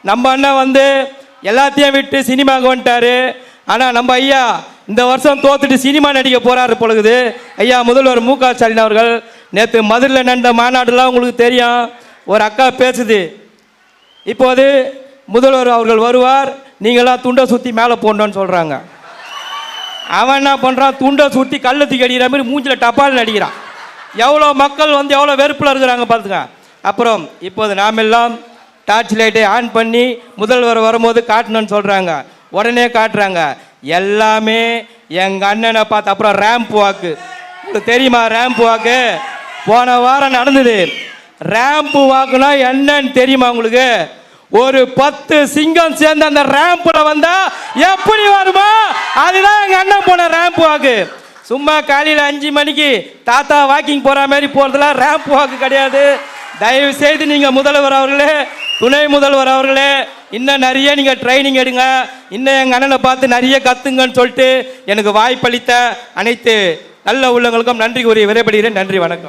நம்ம அண்ணன் வந்து எல்லாத்தையும் விட்டு சினிமாவுக்கு வந்துட்டாரு. ஆனால் நம்ம ஐயா இந்த வருஷம் தோத்துட்டு சினிமா நடிக்க போறாரு பொழுது. ஐயா முதல்வர் மு க ஸ்டாலின் அவர்கள் நேற்று மதுரையில் நடந்த மாநாடுலாம் உங்களுக்கு தெரியும். ஒரு அக்கா பேசுது, இப்போது முதல்வர் அவர்கள் வருவார், நீங்களாம் துண்டை சுற்றி மேலே போடணும்னு சொல்கிறாங்க. அவன் என்ன பண்ணுறான், துண்டை சுற்றி கல்லை தூக்கி அடிக்கிற மாதிரி மூஞ்சில் டப்பால் அடிக்கிறான். எவ்வளோ மக்கள் வந்து எவ்வளோ வெறுப்பில் இருக்கிறாங்க பார்த்துக்க. அப்புறம் இப்போது நாம் எல்லாம் டார்ச் லைட்டை ஆன் பண்ணி முதல்வர் வரும்போது காட்டணும்னு சொல்கிறாங்க. உடனே காட்டுறாங்க. எல்லாமே எங்கள் அண்ணனை பார்த்து. அப்புறம் ரேம்ப் வாக்கு, உங்களுக்கு தெரியுமா ரேம்ப் வாக்கு? போன வாரம் நடந்தது. ரேம்ப் வாக்குனா என்னன்னு தெரியுமா உங்களுக்கு? ஒரு 10 சிங்கம் சேர்ந்து அந்த ரேம்ப்ல வந்தா எப்படி வருமா, அதுதான் எங்க அண்ணன் போன ரேம்ப் வாக்கு. சும்மா காலையில் 5 மணிக்கு தாத்தா வாக்கிங் போற மாதிரி போறதுலாம் ரேம்ப் வாக்கு கிடையாது. தயவு செய்து நீங்க முதல்வர் அவர்களே, துணை முதல்வர் அவர்களே, இன்னும் நிறைய நீங்க ட்ரைனிங் எடுங்க. இன்னும் எங்க அண்ணனை பார்த்து நிறைய கத்துங்கன்னு சொல்லிட்டு எனக்கு வாய்ப்பளித்த அனைத்து நல்ல உள்ளங்களுக்கும் நன்றி கூறி விடைபெறுகிறேன். நன்றி, வணக்கம்.